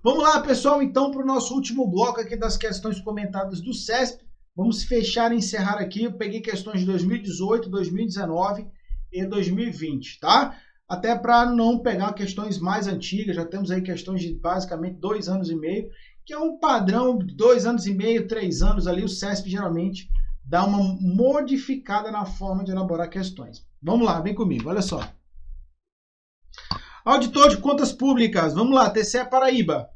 Vamos lá, pessoal, então, para o nosso último bloco aqui das questões comentadas do CESP. Vamos fechar e encerrar aqui. Eu peguei questões de 2018, 2019 e 2020, tá? Até para não pegar questões mais antigas, já temos aí questões de basicamente 2 anos e meio, que é um padrão de 2 anos e meio, 3 anos ali. O CESP geralmente dá uma modificada na forma de elaborar questões. Vamos lá, vem comigo, olha só. Auditor de Contas Públicas, vamos lá, TCE Paraíba.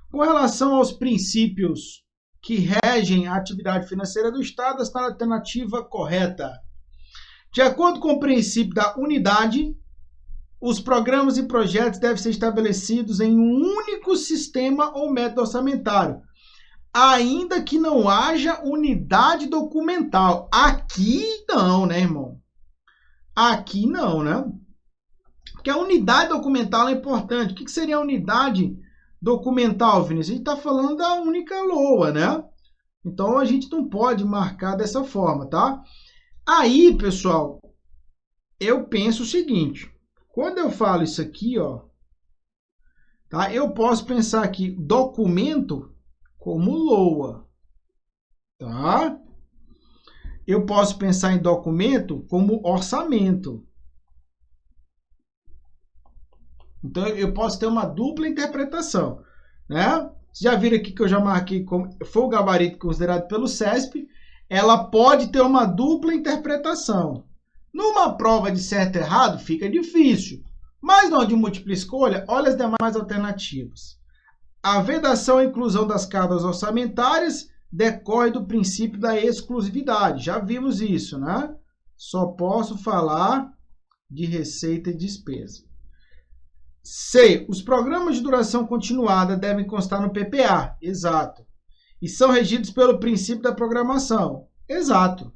Com relação aos princípios que regem a atividade financeira do Estado, está na alternativa correta. De acordo com o princípio da unidade, os programas e projetos devem ser estabelecidos em um único sistema ou método orçamentário, ainda que não haja unidade documental. Aqui não, né, irmão? Aqui não, né? Porque a unidade documental é importante. O que seria a unidade documental, Vinícius? A gente está falando da única LOA, né? Então a gente não pode marcar dessa forma, tá? Aí, pessoal, eu penso o seguinte. Quando eu falo isso aqui, ó, tá? Eu posso pensar aqui documento como LOA, tá? Eu posso pensar em documento como orçamento. Então, eu posso ter uma dupla interpretação, né? Vocês já viram aqui que eu já marquei como foi o gabarito considerado pelo CESP. Ela pode ter uma dupla interpretação. Numa prova de certo e errado, fica difícil. Mas não de múltipla escolha, olha as demais alternativas. A vedação e inclusão das cargas orçamentárias decorre do princípio da exclusividade. Já vimos isso, né? Só posso falar de receita e despesa. C. Os programas de duração continuada devem constar no PPA. Exato. E são regidos pelo princípio da programação. Exato.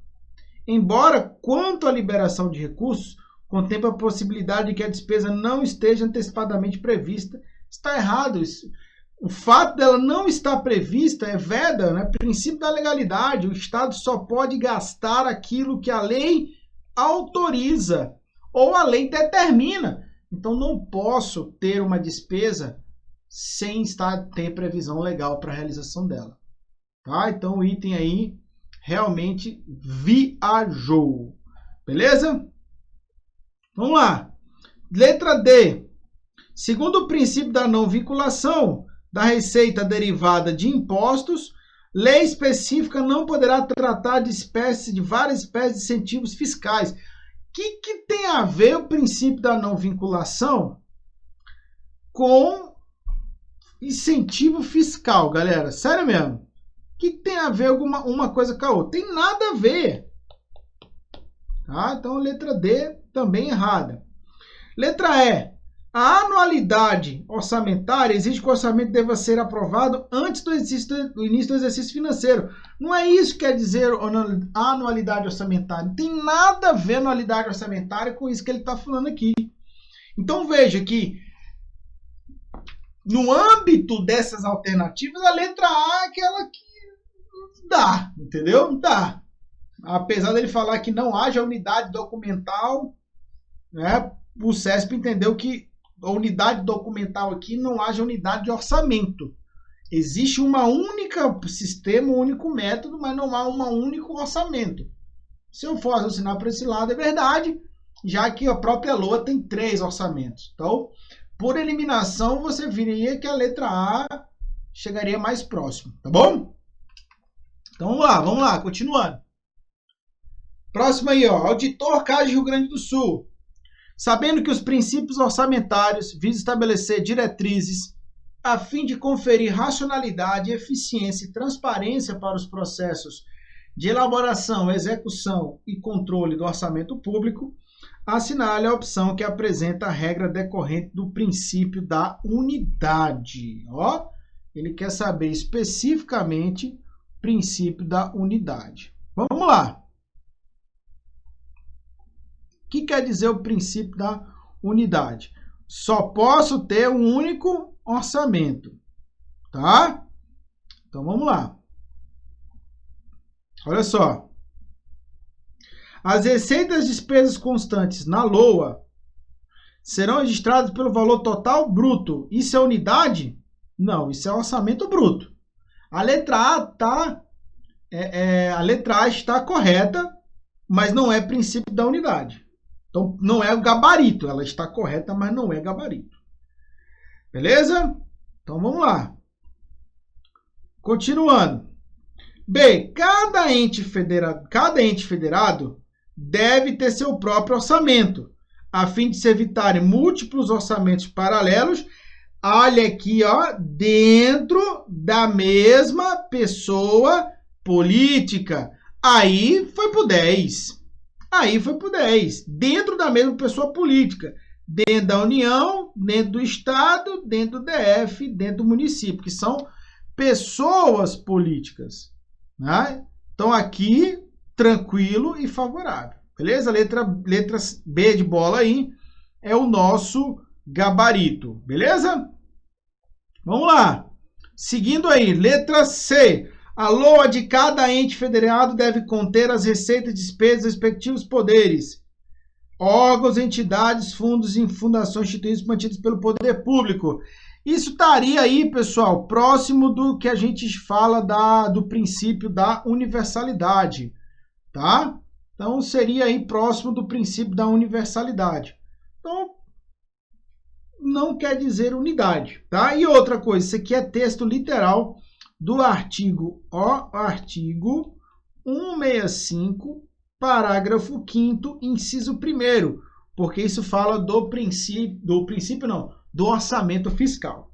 Embora, quanto à liberação de recursos, contemple a possibilidade de que a despesa não esteja antecipadamente prevista, está errado isso. O fato dela não estar prevista é veda, né? Princípio da legalidade. O Estado só pode gastar aquilo que a lei autoriza ou a lei determina. Então, não posso ter uma despesa sem ter previsão legal para a realização dela. Tá? Então, o item aí realmente viajou. Beleza? Vamos lá. Letra D. Segundo o princípio da não vinculação da receita derivada de impostos, lei específica não poderá tratar de várias espécies de incentivos fiscais. O que tem a ver o princípio da não vinculação com incentivo fiscal, galera? Sério mesmo? O que tem a ver uma coisa com a outra? Tem nada a ver. Tá? Então, letra D também errada. Letra E. A anualidade orçamentária exige que o orçamento deva ser aprovado antes do início do exercício financeiro. Não é isso que quer dizer anualidade orçamentária. Não tem nada a ver anualidade orçamentária com isso que ele está falando aqui. Então veja que no âmbito dessas alternativas, a letra A é aquela que dá, entendeu? Dá. Apesar dele falar que não haja unidade documental, né, o CESP entendeu que a unidade documental aqui não haja unidade de orçamento. Existe uma única sistema, um único método, mas não há um único orçamento. Se eu for raciocinar para esse lado, é verdade, já que a própria LOA tem 3 orçamentos. Então, por eliminação, você viria que a letra A chegaria mais próximo, tá bom? Então, vamos lá, continuando. Próximo aí, ó, Auditor CAGES Rio Grande do Sul. Sabendo que os princípios orçamentários visam estabelecer diretrizes a fim de conferir racionalidade, eficiência e transparência para os processos de elaboração, execução e controle do orçamento público, assinale a opção que apresenta a regra decorrente do princípio da unidade. Ó, ele quer saber especificamente o princípio da unidade. Vamos lá. O que quer dizer o princípio da unidade? Só posso ter um único orçamento, tá? Então, vamos lá. Olha só. As receitas e despesas constantes na LOA serão registradas pelo valor total bruto. Isso é unidade? Não, isso é orçamento bruto. A letra A está correta, mas não é princípio da unidade. Então, não é o gabarito. Ela está correta, mas não é gabarito. Beleza? Então, vamos lá. Continuando. B. Cada ente federado deve ter seu próprio orçamento, a fim de se evitarem múltiplos orçamentos paralelos. Olha aqui, ó, dentro da mesma pessoa política. Aí foi por 10. Dentro da mesma pessoa política. Dentro da União, dentro do Estado, dentro do DF, dentro do município, que são pessoas políticas. Né? Então, aqui, tranquilo e favorável. Beleza? Letra B de bola aí é o nosso gabarito. Beleza? Vamos lá. Seguindo aí, letra C. A LOA de cada ente federado deve conter as receitas, despesas, respectivos poderes, órgãos, entidades, fundos e fundações instituídos mantidos pelo poder público. Isso estaria aí, pessoal, próximo do que a gente fala do princípio da universalidade, tá? Então, seria aí próximo do princípio da universalidade. Então, não quer dizer unidade, tá? E outra coisa, isso aqui é texto literal do artigo 165, parágrafo 5º, inciso 1º, porque isso fala do orçamento fiscal.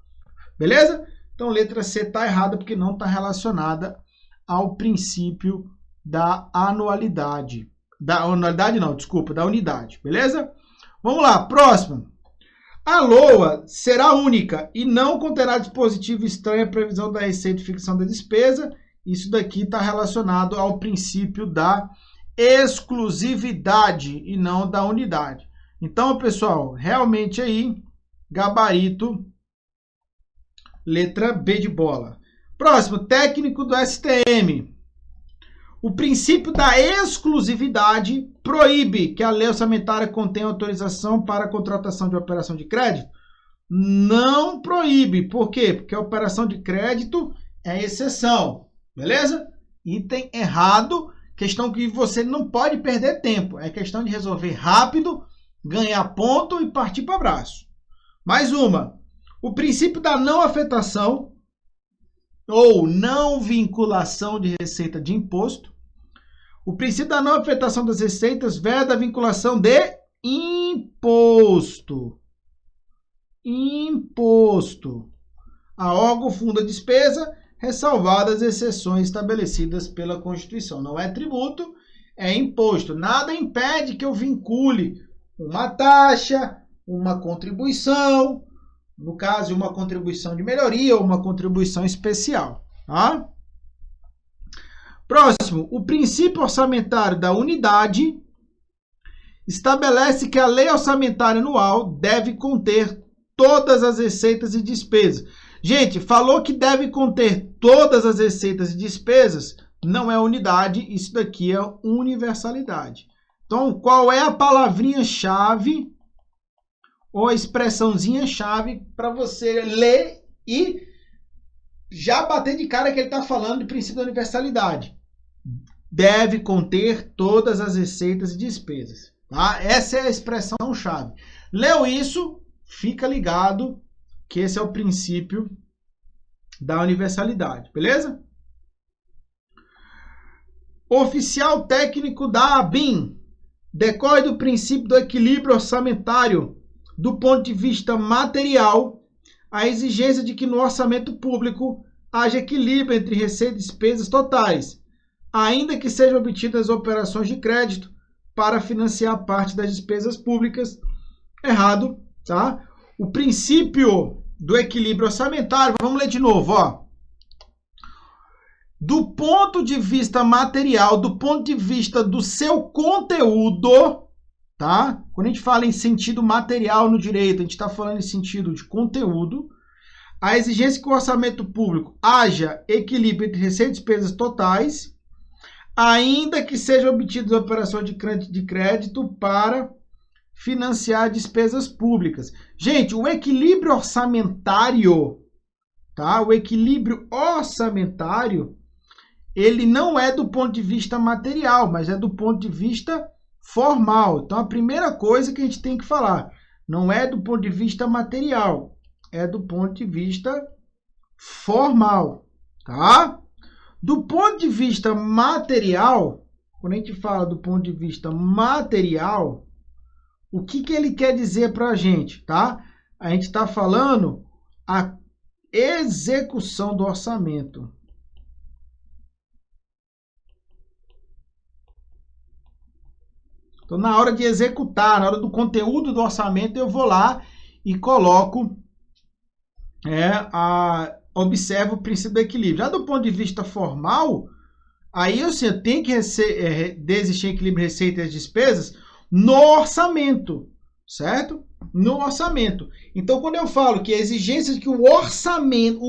Beleza? Então, letra C está errada porque não está relacionada ao princípio da anualidade. Da unidade. Beleza? Vamos lá, próximo. A LOA será única e não conterá dispositivo estranho à previsão da receita e fixação da despesa. Isso daqui está relacionado ao princípio da exclusividade e não da unidade. Então, pessoal, realmente aí, gabarito, letra B de bola. Próximo, técnico do STM. O princípio da exclusividade proíbe que a lei orçamentária contenha autorização para a contratação de operação de crédito? Não proíbe. Por quê? Porque a operação de crédito é exceção. Beleza? Item errado. Questão que você não pode perder tempo. É questão de resolver rápido, ganhar ponto e partir para o abraço. Mais uma. O princípio da não afetação ou não vinculação de receita de imposto. O princípio da não afetação das receitas veda a vinculação de imposto. A órgão funda a despesa, ressalvadas as exceções estabelecidas pela Constituição. Não é tributo, é imposto. Nada impede que eu vincule uma taxa, uma contribuição, no caso, uma contribuição de melhoria ou uma contribuição especial. Tá? Próximo, o princípio orçamentário da unidade estabelece que a lei orçamentária anual deve conter todas as receitas e despesas. Gente, falou que deve conter todas as receitas e despesas, não é unidade, isso daqui é universalidade. Então, qual é a palavrinha-chave ou a expressãozinha-chave para você ler e já bater de cara que ele está falando do princípio da universalidade? Deve conter todas as receitas e despesas. Tá? Essa é a expressão-chave. Leu isso, fica ligado que esse é o princípio da universalidade. Beleza? Oficial técnico da ABIN decorre do princípio do equilíbrio orçamentário do ponto de vista material, a exigência de que no orçamento público haja equilíbrio entre receita e despesas totais, ainda que sejam obtidas operações de crédito para financiar parte das despesas públicas. Errado, tá? O princípio do equilíbrio orçamentário, vamos ler de novo, ó. Do ponto de vista material, do ponto de vista do seu conteúdo, tá? Quando a gente fala em sentido material no direito, a gente está falando em sentido de conteúdo. A exigência que o orçamento público haja equilíbrio entre receita e despesas totais, ainda que sejam obtidas operações de crédito para financiar despesas públicas. Gente, o equilíbrio orçamentário, tá? O equilíbrio orçamentário, ele não é do ponto de vista material, mas é do ponto de vista formal. Então, a primeira coisa que a gente tem que falar, não é do ponto de vista material, é do ponto de vista formal, tá? Do ponto de vista material, quando a gente fala do ponto de vista material, o que ele quer dizer para a gente, tá? A gente está falando a execução do orçamento. Então, na hora de executar, na hora do conteúdo do orçamento, eu vou lá e coloco, observo o princípio do equilíbrio. Já do ponto de vista formal, aí eu tenho que existir equilíbrio receita e despesas no orçamento, certo? No orçamento. Então, quando eu falo que a exigência de que o orçamento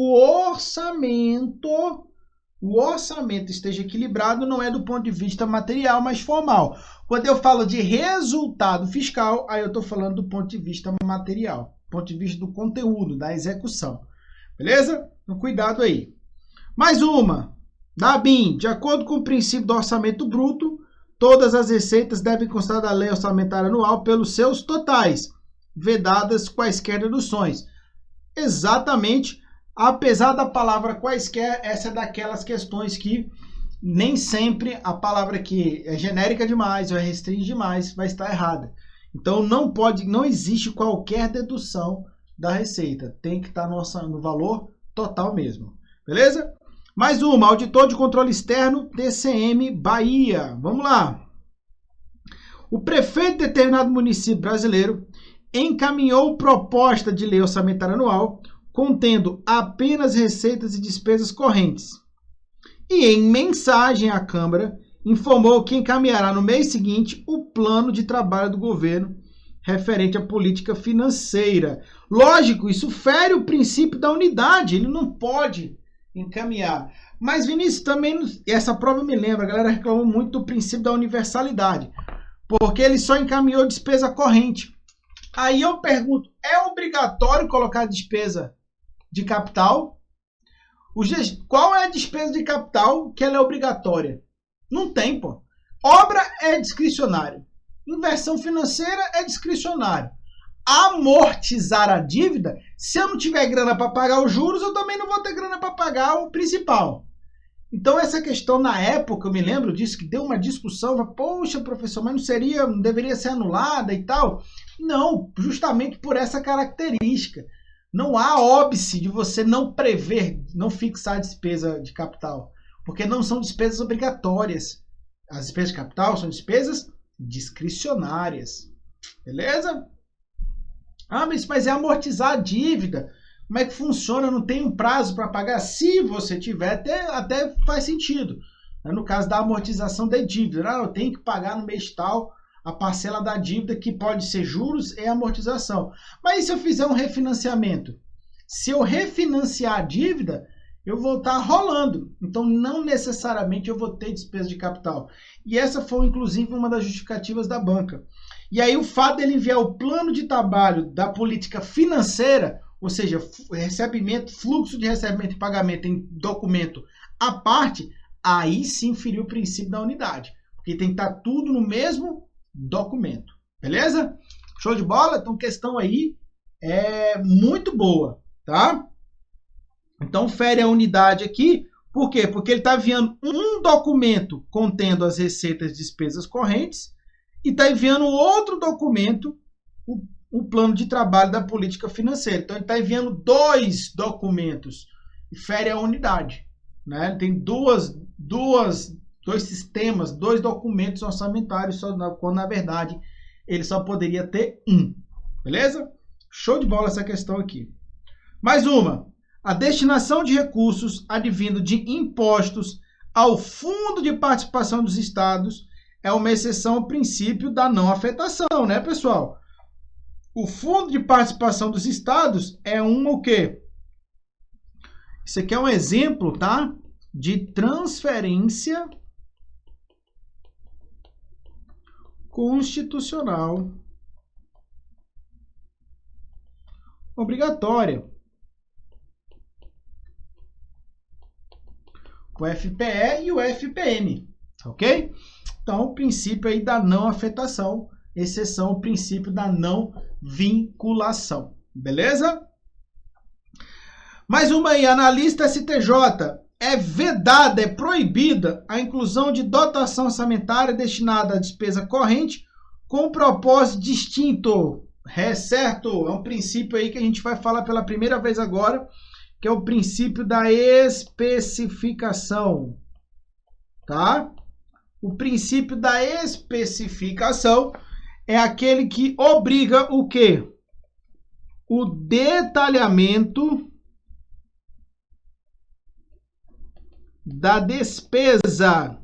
esteja equilibrado, não é do ponto de vista material, mas formal. Quando eu falo de resultado fiscal, aí eu estou falando do ponto de vista material, ponto de vista do conteúdo, da execução. Beleza? Então, cuidado aí. Mais uma. Da BIM, de acordo com o princípio do orçamento bruto, todas as receitas devem constar da lei orçamentária anual pelos seus totais, vedadas quaisquer deduções. Exatamente. Apesar da palavra quaisquer, essa é daquelas questões que nem sempre a palavra que é genérica demais ou é restringe demais vai estar errada. Então não existe qualquer dedução da receita. Tem que estar no valor total mesmo. Beleza? Mais uma, auditor de controle externo, TCM Bahia. Vamos lá. O prefeito de determinado município brasileiro encaminhou proposta de lei orçamentária anual contendo apenas receitas e despesas correntes. E em mensagem à Câmara, informou que encaminhará no mês seguinte o plano de trabalho do governo referente à política financeira. Lógico, isso fere o princípio da unidade, ele não pode encaminhar. Mas, Vinícius, também, essa prova me lembra, a galera reclamou muito do princípio da universalidade, porque ele só encaminhou despesa corrente. Aí eu pergunto, é obrigatório colocar despesa de capital? Qual é a despesa de capital que ela é obrigatória? Não tem, pô. Obra é discricionário. Inversão financeira é discricionário. Amortizar a dívida, se eu não tiver grana para pagar os juros, eu também não vou ter grana para pagar o principal. Então essa questão na época, eu me lembro disso, que deu uma discussão, poxa, professor, mas não deveria ser anulada e tal? Não, justamente por essa característica. Não há óbice de você não prever, não fixar a despesa de capital, porque não são despesas obrigatórias. As despesas de capital são despesas discricionárias. Beleza? Ah, mas é amortizar a dívida. Como é que funciona? Não tem um prazo para pagar? Se você tiver, até faz sentido. No caso da amortização da dívida, eu tenho que pagar no mês tal a parcela da dívida, que pode ser juros e amortização. Mas e se eu fizer um refinanciamento? Se eu refinanciar a dívida, eu vou estar rolando. Então, não necessariamente eu vou ter despesa de capital. E essa foi, inclusive, uma das justificativas da banca. E aí, o fato dele enviar o plano de trabalho da política financeira, ou seja, fluxo de recebimento e pagamento em documento à parte, aí sim feriu o princípio da unidade. Porque tem que estar tudo no mesmo documento. Beleza? Show de bola? Então, questão aí é muito boa, tá? Então, fere a unidade aqui. Por quê? Porque ele está enviando um documento contendo as receitas e despesas correntes e está enviando outro documento, o plano de trabalho da política financeira. Então, ele está enviando dois documentos e fere a unidade. Né? Ele tem dois sistemas, dois documentos orçamentários, quando, na verdade, ele só poderia ter um. Beleza? Show de bola essa questão aqui. Mais uma. A destinação de recursos advindo de impostos ao Fundo de Participação dos Estados é uma exceção ao princípio da não afetação, né, pessoal? O Fundo de Participação dos Estados é o quê? Isso aqui é um exemplo, tá? De transferência constitucional obrigatória. O FPE e o FPM, ok? Então, o princípio aí da não afetação, exceção o princípio da não vinculação, beleza? Mais uma aí, analista STJ. É vedada, é proibida a inclusão de dotação orçamentária destinada à despesa corrente com propósito distinto. É certo? É um princípio aí que a gente vai falar pela primeira vez agora, que é o princípio da especificação, tá? O princípio da especificação é aquele que obriga o quê? O detalhamento da despesa,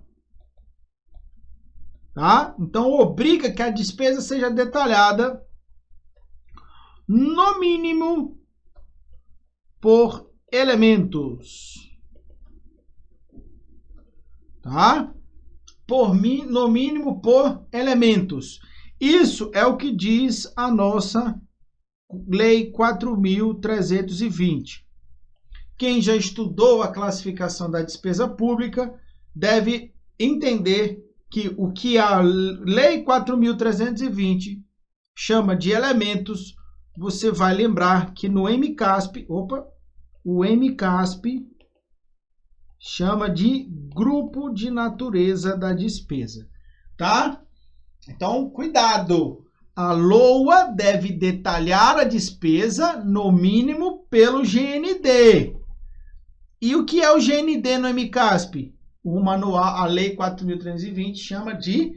tá? Então, obriga que a despesa seja detalhada, no mínimo, por elementos, tá? No mínimo por elementos. Isso é o que diz a nossa Lei 4.320. Quem já estudou a classificação da despesa pública deve entender que o que a Lei 4.320 chama de elementos, você vai lembrar que no MCASP, o MCASP chama de grupo de natureza da despesa, tá? Então, cuidado! A LOA deve detalhar a despesa, no mínimo, pelo GND. E o que é o GND no MCASP? O manual, a Lei 4.320 chama de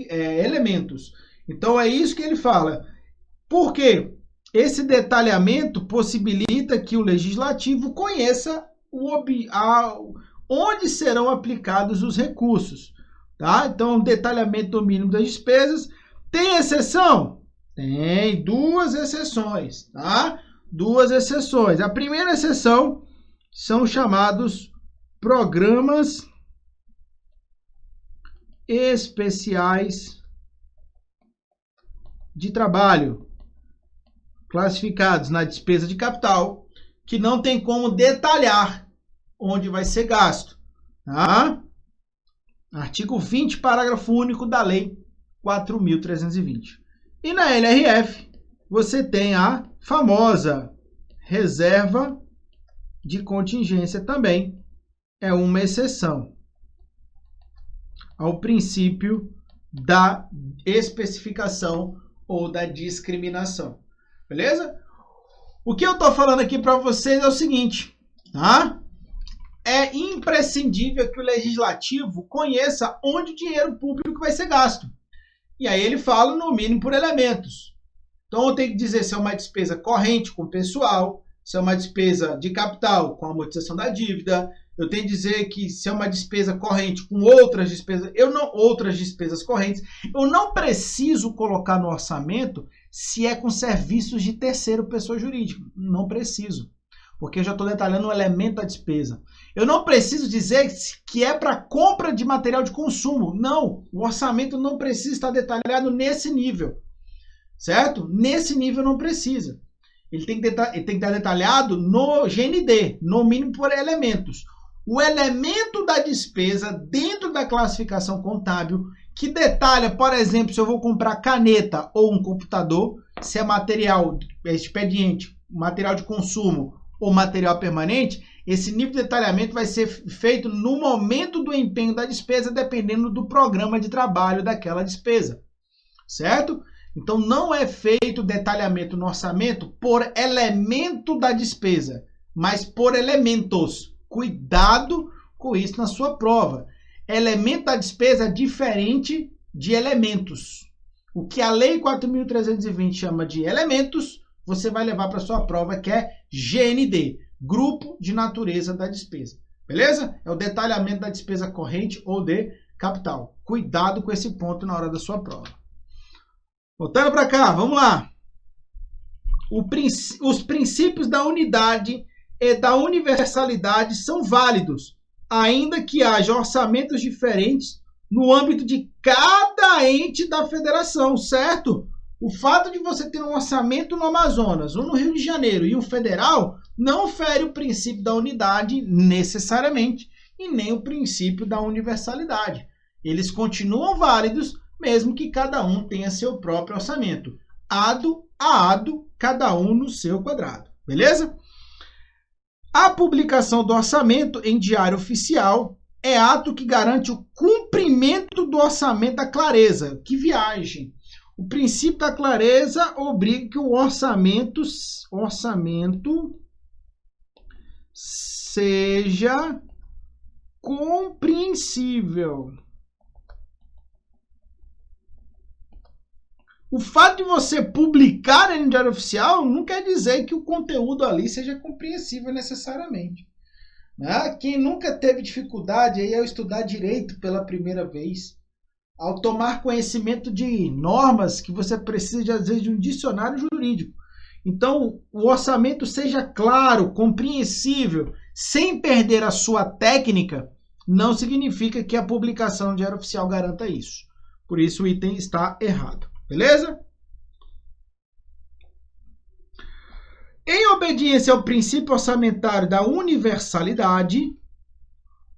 elementos. Então, é isso que ele fala. Por quê? Esse detalhamento possibilita que o legislativo conheça onde serão aplicados os recursos. Tá? Então, detalhamento do mínimo das despesas. Tem exceção? Tem duas exceções. Tá? Duas exceções. A primeira exceção são chamados programas especiais de trabalho, classificados na despesa de capital, que não tem como detalhar onde vai ser gasto. Tá? Artigo 20, parágrafo único da Lei 4.320. E na LRF, você tem a famosa reserva de contingência também. É uma exceção ao princípio da especificação ou da discriminação. Beleza? O que eu estou falando aqui para vocês é o seguinte, tá? É imprescindível que o legislativo conheça onde o dinheiro público vai ser gasto. E aí ele fala no mínimo por elementos. Então eu tenho que dizer se é uma despesa corrente com pessoal, se é uma despesa de capital com amortização da dívida, eu tenho que dizer que se é uma despesa corrente com outras despesas correntes, eu não preciso colocar no orçamento se é com serviços de terceiro pessoa jurídica. Não preciso, porque eu já estou detalhando o elemento da despesa. Eu não preciso dizer que é para compra de material de consumo. Não, o orçamento não precisa estar detalhado nesse nível, certo? Nesse nível não precisa. Ele tem que estar detalhado no GND, no mínimo por elementos. O elemento da despesa dentro da classificação contábil que detalha, por exemplo, se eu vou comprar caneta ou um computador, se é material expediente, material de consumo ou material permanente, esse nível de detalhamento vai ser feito no momento do empenho da despesa, dependendo do programa de trabalho daquela despesa, certo? Então, não é feito detalhamento no orçamento por elemento da despesa, mas por elementos. Cuidado com isso na sua prova. Elemento da despesa é diferente de elementos. O que a Lei 4.320 chama de elementos, você vai levar para sua prova, que é GND, Grupo de Natureza da Despesa. Beleza? É o detalhamento da despesa corrente ou de capital. Cuidado com esse ponto na hora da sua prova. Voltando para cá, vamos lá. Os princípios da unidade e da universalidade são válidos, ainda que haja orçamentos diferentes no âmbito de cada ente da federação, certo? O fato de você ter um orçamento no Amazonas, um no Rio de Janeiro e um federal, não fere o princípio da unidade necessariamente e nem o princípio da universalidade. Eles continuam válidos, mesmo que cada um tenha seu próprio orçamento. Ado a ado, cada um no seu quadrado. Beleza? A publicação do orçamento em diário oficial é ato que garante o cumprimento do orçamento da clareza. Que viagem! O princípio da clareza obriga que o orçamento seja compreensível. O fato de você publicar em diário oficial não quer dizer que o conteúdo ali seja compreensível necessariamente. Né? Quem nunca teve dificuldade aí ao estudar direito pela primeira vez, ao tomar conhecimento de normas que você precisa, às vezes, de um dicionário jurídico. Então, o orçamento seja claro, compreensível, sem perder a sua técnica, não significa que a publicação no diário oficial garanta isso. Por isso, o item está errado. Beleza? Em obediência ao princípio orçamentário da universalidade,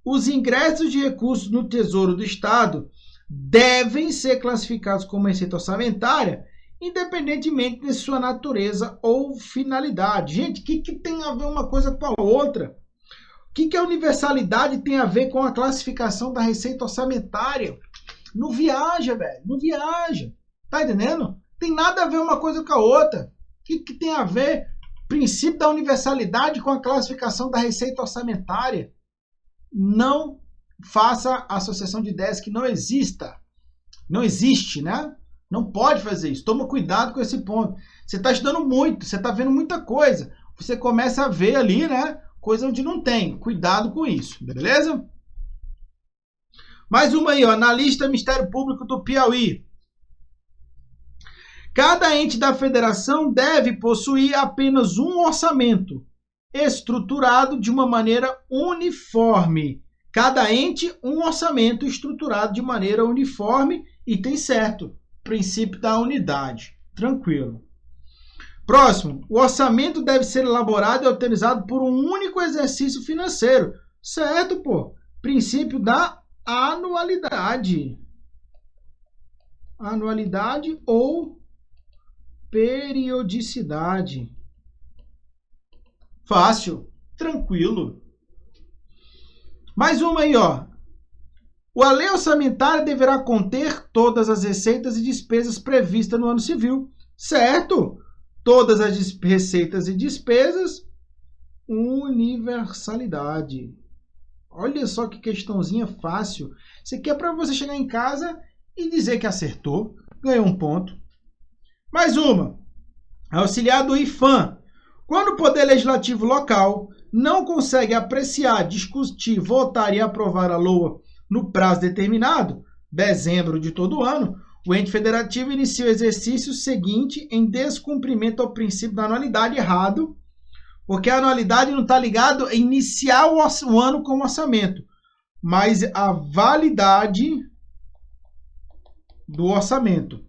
os ingressos de recursos no Tesouro do Estado devem ser classificados como receita orçamentária, independentemente de sua natureza ou finalidade. Gente, o que tem a ver uma coisa com a outra? O que a universalidade tem a ver com a classificação da receita orçamentária? Não viaja, velho. Não viaja. Tá entendendo? Tem nada a ver uma coisa com a outra. O que tem a ver o princípio da universalidade com a classificação da receita orçamentária? Não faça associação de ideias que não exista. Não existe, né? Não pode fazer isso. Toma cuidado com esse ponto. Você está estudando muito, você está vendo muita coisa. Você começa a ver ali, né? Coisa onde não tem. Cuidado com isso, beleza? Mais uma aí, ó. Analista Ministério Público do Piauí. Cada ente da federação deve possuir apenas um orçamento, estruturado de uma maneira uniforme. Cada ente, um orçamento estruturado de maneira uniforme e tem certo. Princípio da unidade. Tranquilo. Próximo. O orçamento deve ser elaborado e autorizado por um único exercício financeiro. Certo, pô. Princípio da anualidade. Anualidade ou periodicidade. Fácil. Tranquilo. Mais uma aí, ó. A lei orçamentária deverá conter todas as receitas e despesas previstas no ano civil. Certo? Todas as receitas e despesas, universalidade. Olha só que questãozinha fácil. Isso aqui é para você chegar em casa e dizer que acertou, ganhou um ponto. Mais uma. Auxiliar do IFAM. Quando o Poder Legislativo local não consegue apreciar, discutir, votar e aprovar a LOA no prazo determinado, dezembro de todo ano, o ente federativo inicia o exercício seguinte em descumprimento ao princípio da anualidade. Errado, porque a anualidade não está ligada a iniciar o ano com o orçamento, mas a validade do orçamento,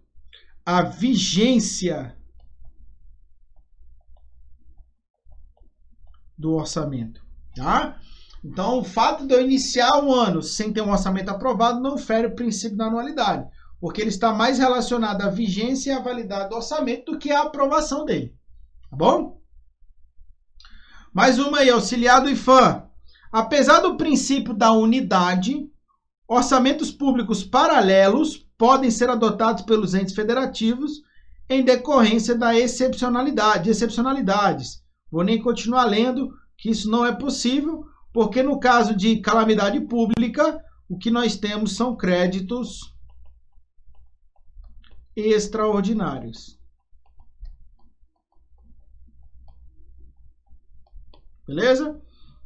a vigência do orçamento, tá? Então, o fato de eu iniciar um ano sem ter um orçamento aprovado não fere o princípio da anualidade, porque ele está mais relacionado à vigência e à validade do orçamento do que à aprovação dele. Tá bom? Mais uma aí, auxiliar do IFAM. Apesar do princípio da unidade, orçamentos públicos paralelos podem ser adotados pelos entes federativos em decorrência da excepcionalidades. Vou nem continuar lendo, que isso não é possível, porque no caso de calamidade pública, o que nós temos são créditos extraordinários. Beleza?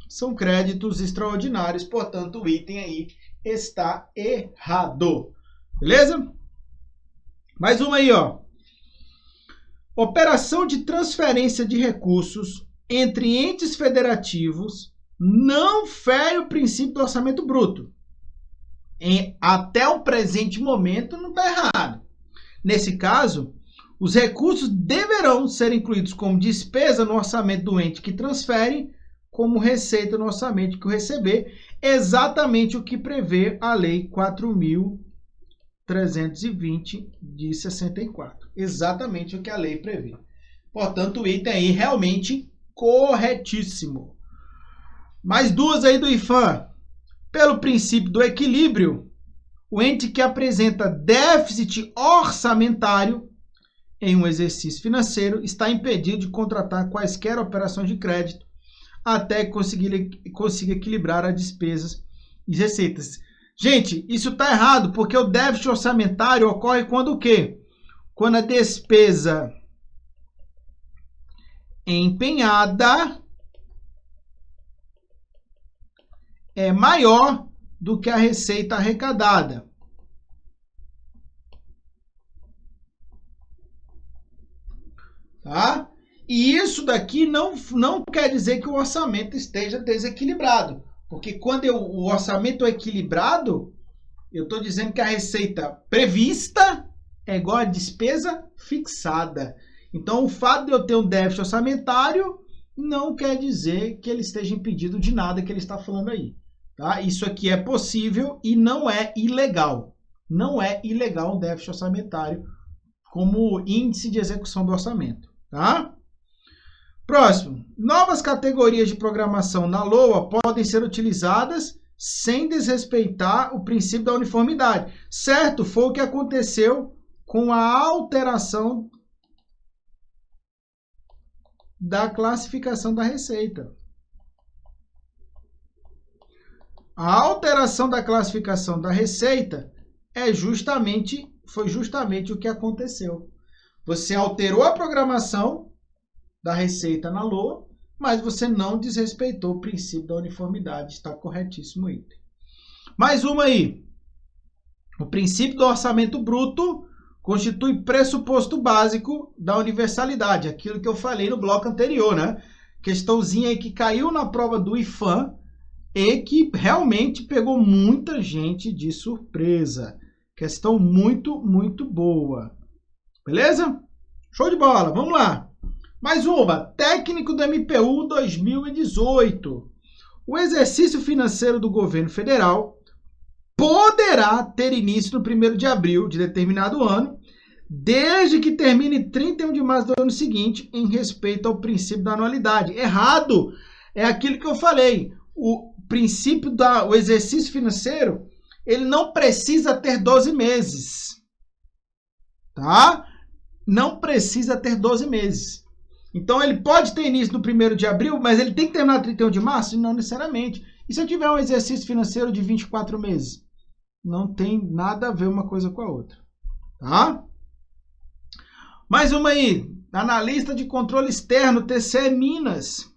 São créditos extraordinários, portanto o item aí está errado. Beleza? Mais uma aí, ó. Operação de transferência de recursos entre entes federativos não fere o princípio do orçamento bruto. Até o presente momento não está errado. Nesse caso, Os recursos deverão ser incluídos como despesa no orçamento do ente que transfere, como receita no orçamento que o receber, exatamente o que prevê a Lei 4.320 de 64. Exatamente o que a lei prevê. Portanto, o item aí realmente corretíssimo. Mais duas aí do IFAM. Pelo princípio do equilíbrio, o ente que apresenta déficit orçamentário em um exercício financeiro está impedido de contratar quaisquer operações de crédito até que consiga equilibrar as despesas e receitas. Gente, isso está errado, porque o déficit orçamentário ocorre quando o quê? Quando a despesa empenhada é maior do que a receita arrecadada. Tá? E isso daqui não quer dizer que o orçamento esteja desequilibrado. Porque quando o orçamento é equilibrado, eu estou dizendo que a receita prevista é igual a despesa fixada. Então, o fato de eu ter um déficit orçamentário não quer dizer que ele esteja impedido de nada que ele está falando aí. Tá? Isso aqui é possível e não é ilegal. Não é ilegal um déficit orçamentário como índice de execução do orçamento. Tá? Próximo. Novas categorias de programação na LOA podem ser utilizadas sem desrespeitar o princípio da uniformidade. Certo? Foi o que aconteceu com a alteração da classificação da receita. A alteração da classificação da receita foi justamente o que aconteceu. Você alterou a programação da receita na LOA, mas você não desrespeitou o princípio da uniformidade. Está corretíssimo o item. Mais uma aí. O princípio do orçamento bruto constitui pressuposto básico da universalidade. Aquilo que eu falei no bloco anterior, né? Questãozinha aí que caiu na prova do IFAM e que realmente pegou muita gente de surpresa. Questão muito, muito boa. Beleza? Show de bola. Vamos lá. Mais uma. Técnico do MPU 2018. O exercício financeiro do governo federal poderá ter início no 1º de abril de determinado ano, desde que termine 31 de março do ano seguinte, em respeito ao princípio da anualidade. Errado! É aquilo que eu falei. O princípio do exercício financeiro, ele não precisa ter 12 meses. Tá? Não precisa ter 12 meses. Então, ele pode ter início no 1º de abril, mas ele tem que terminar no 31 de março? Não necessariamente. E se eu tiver um exercício financeiro de 24 meses? Não tem nada a ver uma coisa com a outra. Tá? Mais uma aí. Analista de controle externo, TCE Minas.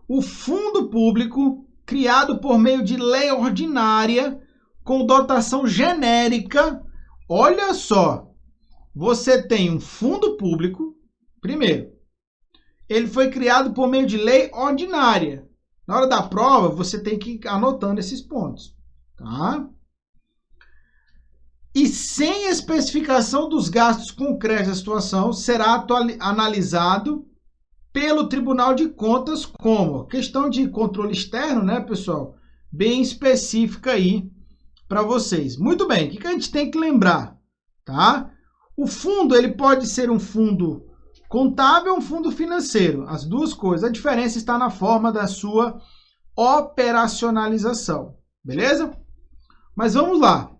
O fundo público, criado por meio de lei ordinária, com dotação genérica. Olha só. Você tem um fundo público, primeiro, ele foi criado por meio de lei ordinária. Na hora da prova, você tem que ir anotando esses pontos. Tá? E sem especificação dos gastos concretos da situação, será analisado pelo Tribunal de Contas como questão de controle externo, né, pessoal? Bem específica aí para vocês. Muito bem, o que a gente tem que lembrar? Tá? O fundo, ele pode ser um fundo contábil ou um fundo financeiro. As duas coisas. A diferença está na forma da sua operacionalização. Beleza? Mas vamos lá.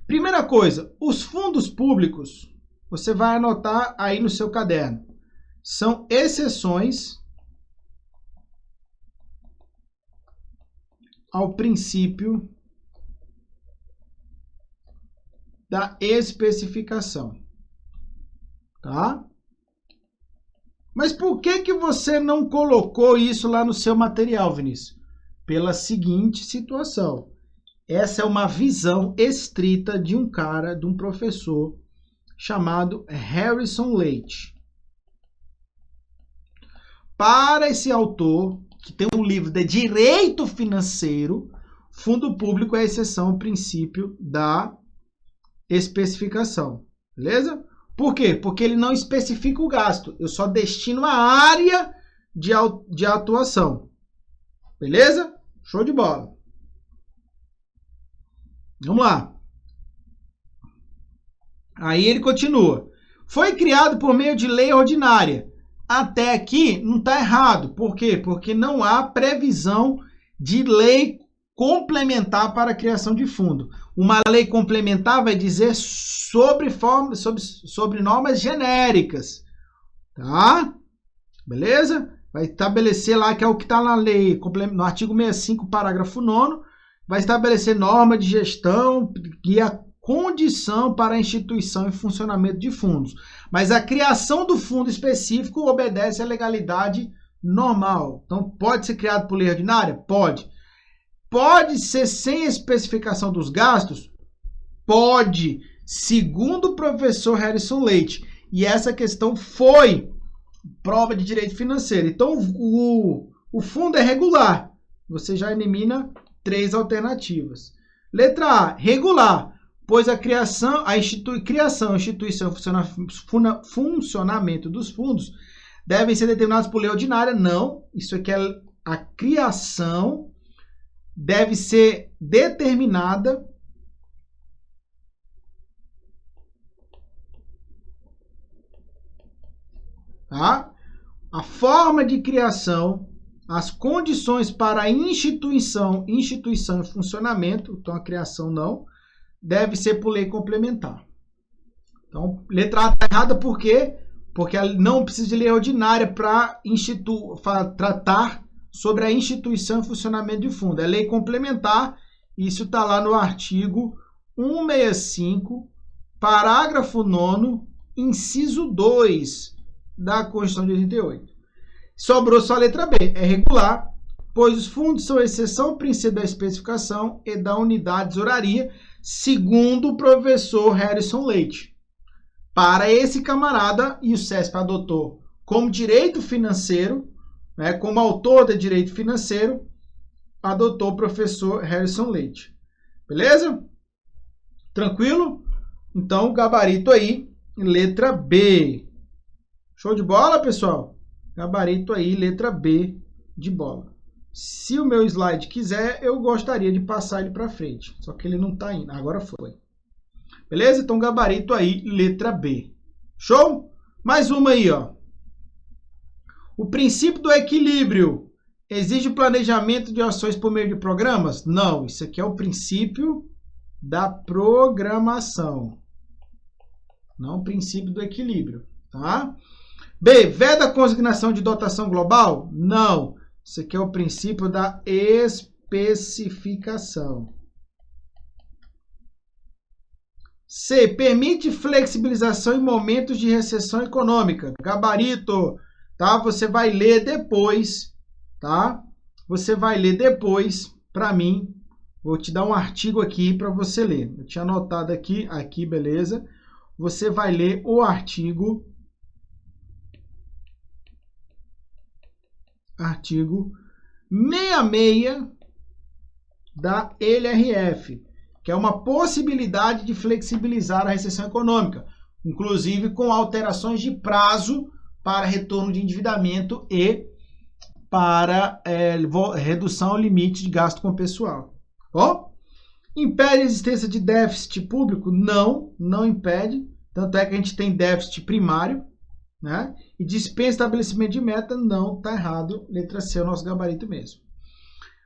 Primeira coisa, os fundos públicos, você vai anotar aí no seu caderno. São exceções ao princípio da especificação, tá? Mas por que você não colocou isso lá no seu material, Vinícius? Pela seguinte situação. Essa é uma visão estrita de um cara, de um professor chamado Harrison Leite. Para esse autor, que tem um livro de direito financeiro, fundo público é exceção ao princípio da especificação, beleza? Por quê? Porque ele não especifica o gasto, eu só destino a área de atuação, beleza? Show de bola. Vamos lá. Aí ele continua. Foi criado por meio de lei ordinária. Até aqui não está errado. Por quê? Porque não há previsão de lei complementar para a criação de fundo. Uma lei complementar vai dizer sobre normas genéricas. Tá? Beleza? Vai estabelecer lá, que é o que está na lei, no artigo 65, parágrafo 9º, vai estabelecer norma de gestão e a condição para a instituição e funcionamento de fundos. Mas a criação do fundo específico obedece à legalidade normal. Então, pode ser criado por lei ordinária? Pode. Pode ser sem especificação dos gastos? Pode, segundo o professor Harrison Leite. E essa questão foi prova de direito financeiro. Então, o fundo é regular. Você já elimina 3 alternativas. Letra A, regular, pois a criação, instituição e funcionamento dos fundos devem ser determinados por lei ordinária. Não, isso aqui é a criação deve ser determinada tá? A forma de criação, as condições para a instituição e funcionamento, então a criação não, deve ser por lei complementar. Então, letra A está errada por quê? Porque não precisa de lei ordinária para tratar sobre a instituição e funcionamento de fundo. É lei complementar, isso está lá no artigo 165, parágrafo 9º, inciso 2 da Constituição de 88. Sobrou só a letra B, é regular, pois os fundos são exceção ao princípio da especificação e da unidade de tesouraria, segundo o professor Harrison Leite. Para esse camarada, e o CESP adotou como direito financeiro, né, como autor de direito financeiro, adotou o professor Harrison Leite. Beleza? Tranquilo? Então, o gabarito aí, letra B. Show de bola, pessoal? Gabarito aí, letra B de bola. Se o meu slide quiser, eu gostaria de passar ele para frente. Só que ele não está indo. Agora foi. Beleza? Então, gabarito aí, letra B. Show? Mais uma aí, ó. O princípio do equilíbrio exige o planejamento de ações por meio de programas? Não. Isso aqui é o princípio da programação. Não o princípio do equilíbrio. Tá? B. Veda a consignação de dotação global? Não. Isso aqui é o princípio da especificação. C. Permite flexibilização em momentos de recessão econômica. Gabarito, tá? Você vai ler depois, tá? Você vai ler depois para mim. Vou te dar um artigo aqui para você ler. Eu tinha anotado aqui, beleza? Você vai ler o artigo 66 da LRF, que é uma possibilidade de flexibilizar a recessão econômica, inclusive com alterações de prazo para retorno de endividamento e para redução ao limite de gasto com pessoal. Ó, impede a existência de déficit público? Não, não impede. Tanto é que a gente tem déficit primário, né? E dispensa estabelecimento de meta? Não, tá errado. Letra C é o nosso gabarito mesmo.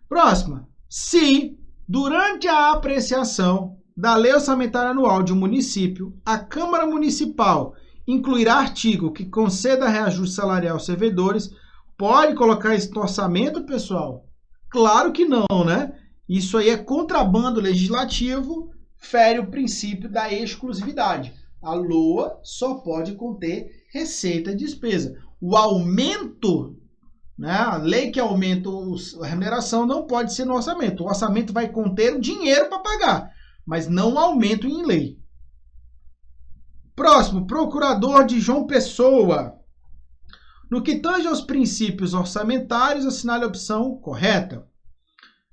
Próxima. Se, durante a apreciação da lei orçamentária anual de um município, a Câmara Municipal incluirá artigo que conceda reajuste salarial aos servidores, pode colocar isso no orçamento, pessoal? Claro que não, né? Isso aí é contrabando legislativo, fere o princípio da exclusividade. A LOA só pode conter receita e despesa. O aumento, né, a lei que aumenta a remuneração não pode ser no orçamento. O orçamento vai conter o dinheiro para pagar, mas não o aumento em lei. Próximo, procurador de João Pessoa. No que tange aos princípios orçamentários, assinale a opção correta.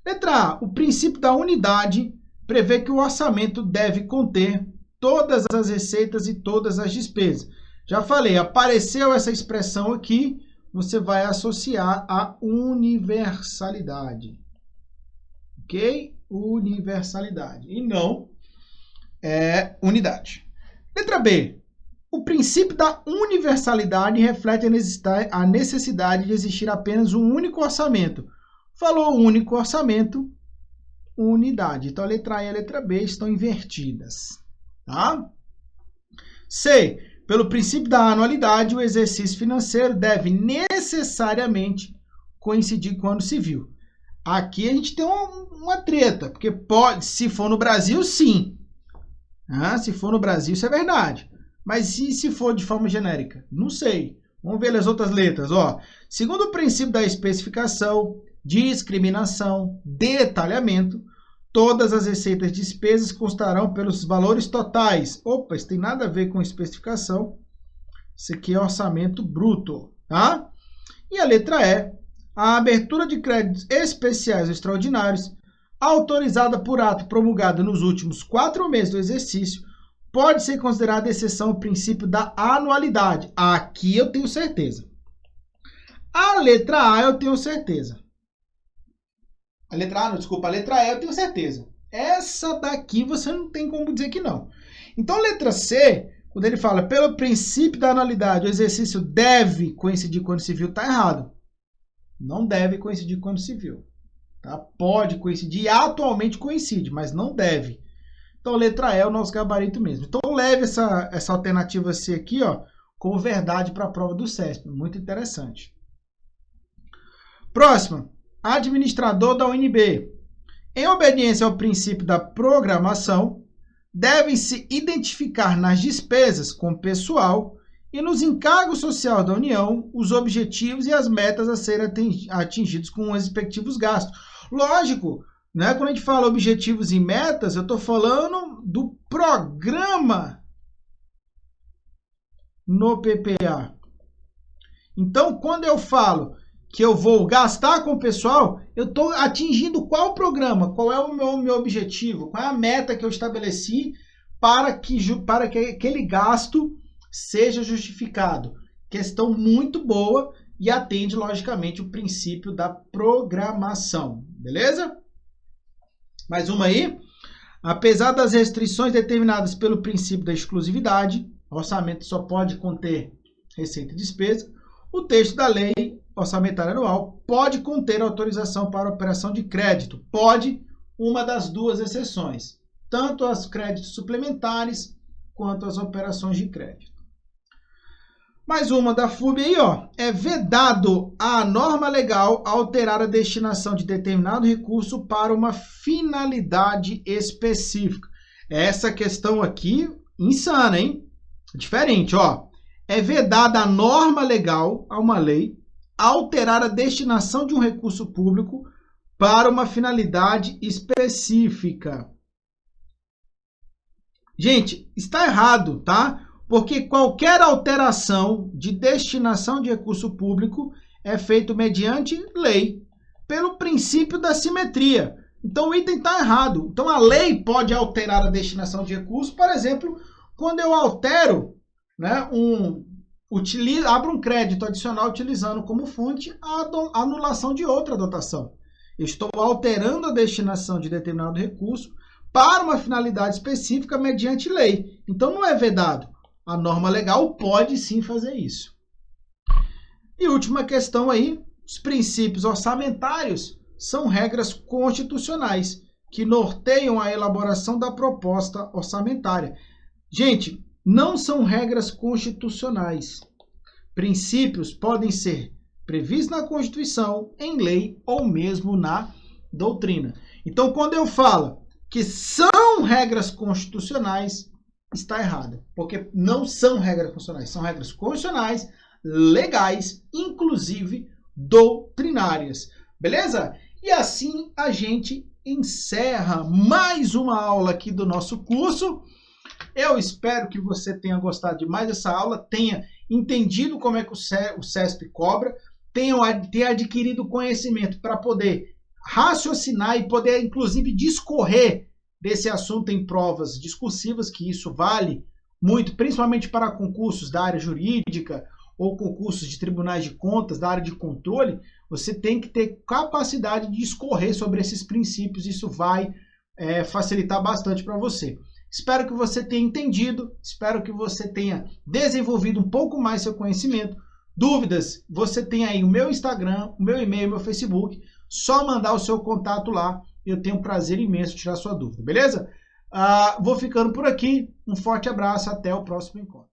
Letra A. O princípio da unidade prevê que o orçamento deve conter todas as receitas e todas as despesas. Já falei, apareceu essa expressão aqui, você vai associar a universalidade. Ok? Universalidade. E não unidade. Letra B. O princípio da universalidade reflete a necessidade de existir apenas um único orçamento. Falou único orçamento, unidade. Então, a letra A e a letra B estão invertidas. Tá? C. Pelo princípio da anualidade, o exercício financeiro deve necessariamente coincidir com o ano civil. Aqui a gente tem uma treta, porque pode, se for no Brasil, sim. Se for no Brasil, isso é verdade. Mas e se for de forma genérica? Não sei. Vamos ver as outras letras. Segundo o princípio da especificação, discriminação, detalhamento, todas as receitas e despesas constarão pelos valores totais. Opa, isso tem nada a ver com especificação. Isso aqui é orçamento bruto, tá? E a letra E, a abertura de créditos especiais ou extraordinários, autorizada por ato promulgado nos últimos 4 meses do exercício, pode ser considerada exceção ao princípio da anualidade. Aqui eu tenho certeza. A letra A eu tenho certeza. A letra A, não, desculpa, a letra E eu tenho certeza. Essa daqui você não tem como dizer que não. Então, a letra C, quando ele fala pelo princípio da anualidade, o exercício deve coincidir com o ano civil, está errado. Não deve coincidir com o ano civil. Tá? Pode coincidir, atualmente coincide, mas não deve. Então, a letra E é o nosso gabarito mesmo. Então, leve essa alternativa C aqui, como verdade para a prova do CESP. Muito interessante. Próxima. Administrador da UNB. Em obediência ao princípio da programação, devem-se identificar nas despesas com pessoal e nos encargos sociais da União os objetivos e as metas a serem atingidos com os respectivos gastos. Lógico, né? Quando a gente fala objetivos e metas, eu estou falando do programa no PPA. Então, quando eu falo que eu vou gastar com o pessoal, eu estou atingindo qual programa, qual é o meu objetivo, qual é a meta que eu estabeleci para que aquele gasto seja justificado. Questão muito boa e atende, logicamente, o princípio da programação. Beleza? Mais uma aí. Apesar das restrições determinadas pelo princípio da exclusividade, o orçamento só pode conter receita e despesa, o texto da lei orçamentária anual pode conter autorização para operação de crédito. Pode, uma das duas exceções. Tanto as créditos suplementares, quanto as operações de crédito. Mais uma da FUB aí, é vedado à norma legal alterar a destinação de determinado recurso para uma finalidade específica. Essa questão aqui, insana, hein? Diferente, É vedada a norma legal, a uma lei, alterar a destinação de um recurso público para uma finalidade específica. Gente, está errado, tá? Porque qualquer alteração de destinação de recurso público é feito mediante lei, pelo princípio da simetria. Então, o item está errado. Então, a lei pode alterar a destinação de recurso, por exemplo, quando eu altero, né, abro um crédito adicional utilizando como fonte a anulação de outra dotação. Eu estou alterando a destinação de determinado recurso para uma finalidade específica mediante lei. Então, não é vedado. A norma legal pode sim fazer isso. E última questão aí, os princípios orçamentários são regras constitucionais que norteiam a elaboração da proposta orçamentária. Gente, não são regras constitucionais. Princípios podem ser previstos na Constituição, em lei ou mesmo na doutrina. Então, quando eu falo que são regras constitucionais, está errado, porque não são regras constitucionais, são regras constitucionais, legais, inclusive doutrinárias. Beleza? E assim a gente encerra mais uma aula aqui do nosso curso. Eu espero que você tenha gostado de mais dessa aula, tenha entendido como é que o CESP cobra, tenha adquirido conhecimento para poder raciocinar e poder, inclusive, discorrer desse assunto em provas discursivas, que isso vale muito, principalmente para concursos da área jurídica ou concursos de tribunais de contas, da área de controle. Você tem que ter capacidade de discorrer sobre esses princípios, isso vai facilitar bastante para você. Espero que você tenha entendido, espero que você tenha desenvolvido um pouco mais seu conhecimento. Dúvidas, você tem aí o meu Instagram, o meu e-mail, o meu Facebook, só mandar o seu contato lá, eu tenho um prazer imenso em tirar sua dúvida, beleza? Vou ficando por aqui, um forte abraço, até o próximo encontro.